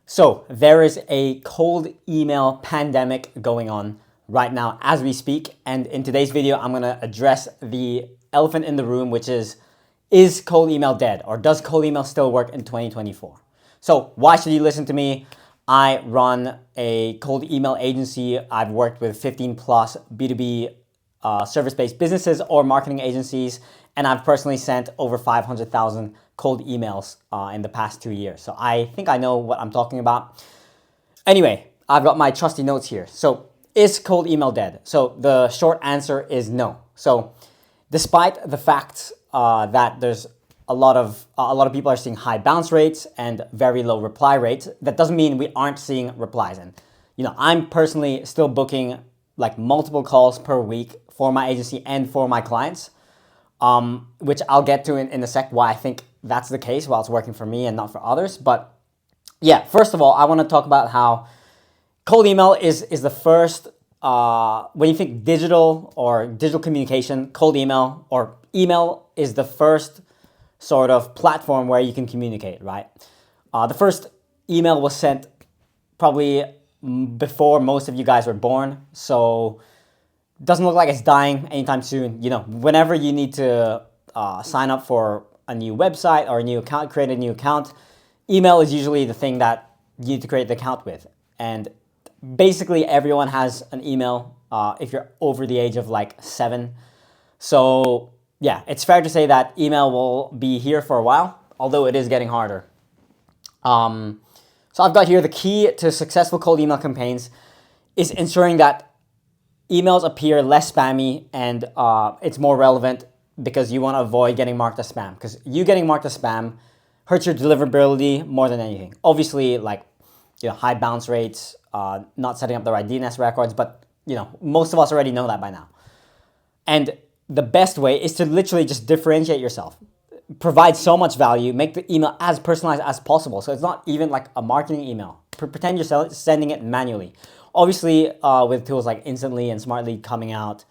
So there is a cold email pandemic going on right now as we speak. And in today's video, I'm going to address the elephant in the room, which is cold email dead, or does cold email still work in 2024? So why should you listen to me? I run a cold email agency. I've worked with 15 plus B2B service-based businesses or marketing agencies, and I've personally sent over 500,000 cold emails in the past 2 years. So I think I know what I'm talking about. Anyway, I've got my trusty notes here. So is cold email dead? So the short answer is no. So despite the fact that there's a lot of people are seeing high bounce rates and very low reply rates, that doesn't mean we aren't seeing replies. And I'm personally still booking like multiple calls per week for my agency and for my clients, which I'll get to in a sec, why I think that's the case, while it's working for me and not for others. But yeah, first of all, I want to talk about how cold email is the first, when you think digital or digital communication, cold email or email is the first sort of platform where you can communicate, right? The first email was sent probably before most of you guys were born, so it doesn't look like it's dying anytime soon. Whenever you need to sign up for a new website or a new account, create a new account, email is usually the thing that you need to create the account with. And basically everyone has an email if you're over the age of like 7. So yeah, it's fair to say that email will be here for a while, although it is getting harder. So I've got here the key to successful cold email campaigns is ensuring that emails appear less spammy and it's more relevant, because you want to avoid getting marked as spam, because you getting marked as spam hurts your deliverability more than anything. Obviously, like high bounce rates, not setting up the right DNS records, but most of us already know that by now. And the best way is to literally just differentiate yourself, provide so much value, make the email as personalized as possible. So it's not even like a marketing email. Pretend you're sending it manually. Obviously, with tools like Instantly and Smartly coming out,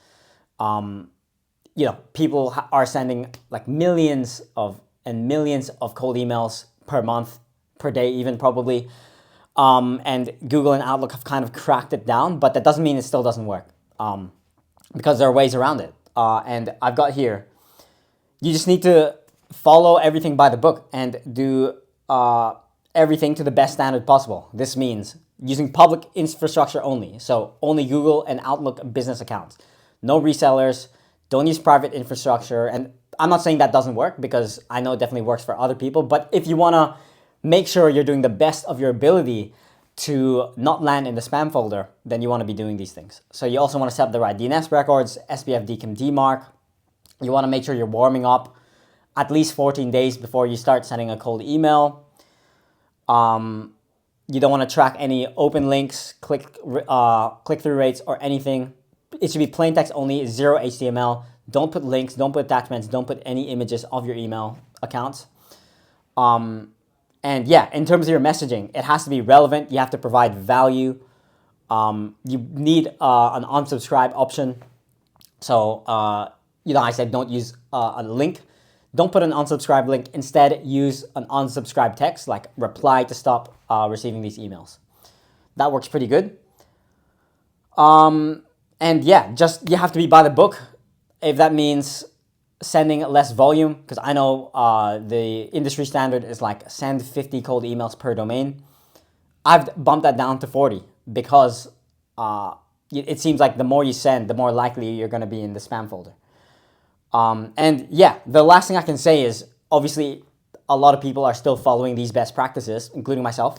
people are sending like millions of cold emails per month, per day even probably. And Google and Outlook have kind of cracked it down, but that doesn't mean it still doesn't work, because there are ways around it. And I've got here, you just need to follow everything by the book and do everything to the best standard possible. This means using public infrastructure only. So only Google and Outlook business accounts. No resellers. Don't use private infrastructure. And I'm not saying that doesn't work, because I know it definitely works for other people. But if you want to make sure you're doing the best of your ability to not land in the spam folder, then you want to be doing these things. So you also want to set up the right DNS records, SPF, DKIM, DMARC. You want to make sure you're warming up at least 14 days before you start sending a cold email. You don't want to track any open links, click-through rates, or anything. It should be plain text only, 0 HTML. Don't put links, don't put attachments, don't put any images of your email accounts. And yeah, in terms of your messaging, it has to be relevant. You have to provide value. You need an unsubscribe option. So, I said don't use a link. Don't put an unsubscribe link. Instead, use an unsubscribe text, like reply to stop receiving these emails. That works pretty good. And yeah, you have to be by the book. If that means sending less volume, because I know the industry standard is like send 50 cold emails per domain. I've bumped that down to 40, because it seems like the more you send, the more likely you're going to be in the spam folder. And yeah, the last thing I can say is, obviously, a lot of people are still following these best practices, including myself.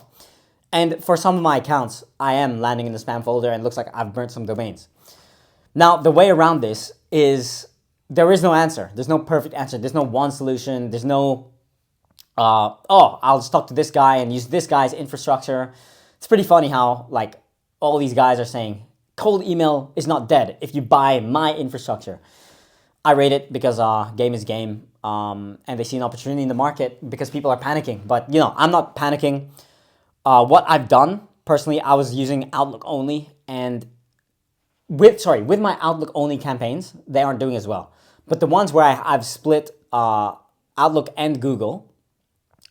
And for some of my accounts, I am landing in the spam folder, and it looks like I've burnt some domains. Now, the way around this is, there is no answer. There's no perfect answer. There's no one solution. There's no, I'll just talk to this guy and use this guy's infrastructure. It's pretty funny how like all these guys are saying cold email is not dead if you buy my infrastructure. I rate it because game is game, and they see an opportunity in the market because people are panicking. But I'm not panicking. What I've done personally, I was using Outlook only, and with my Outlook only campaigns, they aren't doing as well. But the ones where I've split Outlook and Google,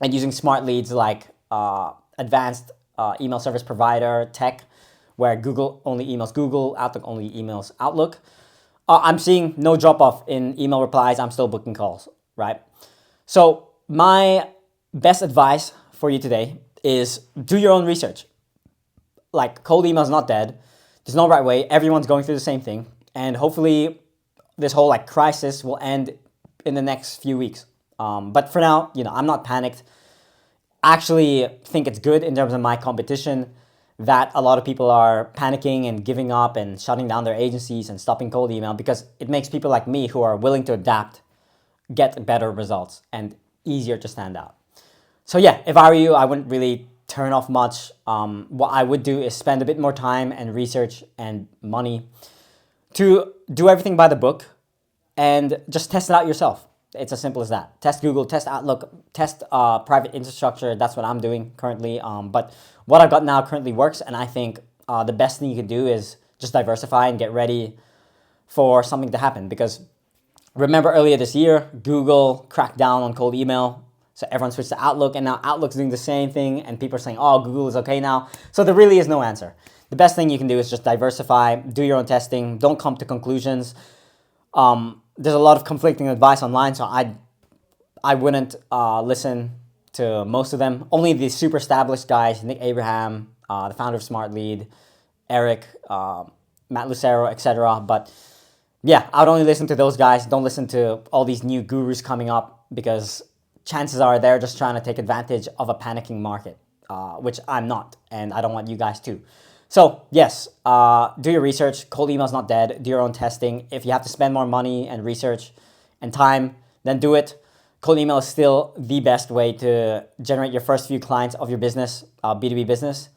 and using smart leads like advanced email service provider tech, where Google only emails Google, Outlook only emails Outlook, I'm seeing no drop off in email replies. I'm still booking calls, right? So my best advice for you today is do your own research. Like, cold email is not dead. There's no right way. Everyone's going through the same thing. And hopefully this whole like crisis will end in the next few weeks. But for now, I'm not panicked. I actually think it's good in terms of my competition that a lot of people are panicking and giving up and shutting down their agencies and stopping cold email, because it makes people like me who are willing to adapt get better results and easier to stand out. So yeah, if I were you, I wouldn't really turn off much. What I would do is spend a bit more time and research and money to do everything by the book and just test it out yourself. It's as simple as that. Test Google, test Outlook, test private infrastructure. That's what I'm doing currently. But what I've got now currently works, and I think the best thing you can do is just diversify and get ready for something to happen. Because remember earlier this year, Google cracked down on cold email, so everyone switched to Outlook, and now Outlook's doing the same thing, and people are saying, oh, Google is okay now. So there really is no answer. The best thing you can do is just diversify, do your own testing, don't come to conclusions. There's a lot of conflicting advice online, so I wouldn't listen to most of them. Only the super established guys, Nick Abraham, the founder of SmartLead, Eric, Matt Lucero, etc. But yeah, I would only listen to those guys. Don't listen to all these new gurus coming up, because chances are they're just trying to take advantage of a panicking market, which I'm not, and I don't want you guys to. So yes, do your research. Cold email is not dead. Do your own testing. If you have to spend more money and research and time, then do it. Cold email is still the best way to generate your first few clients of your business, B2B business.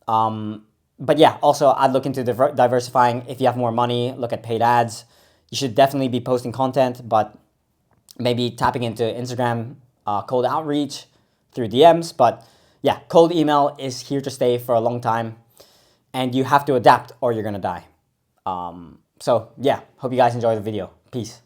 But yeah, also I'd look into diversifying. If you have more money, look at paid ads. You should definitely be posting content, but maybe tapping into Instagram cold outreach through DMs. But yeah, cold email is here to stay for a long time. And you have to adapt or you're going to die. So yeah, hope you guys enjoy the video. Peace.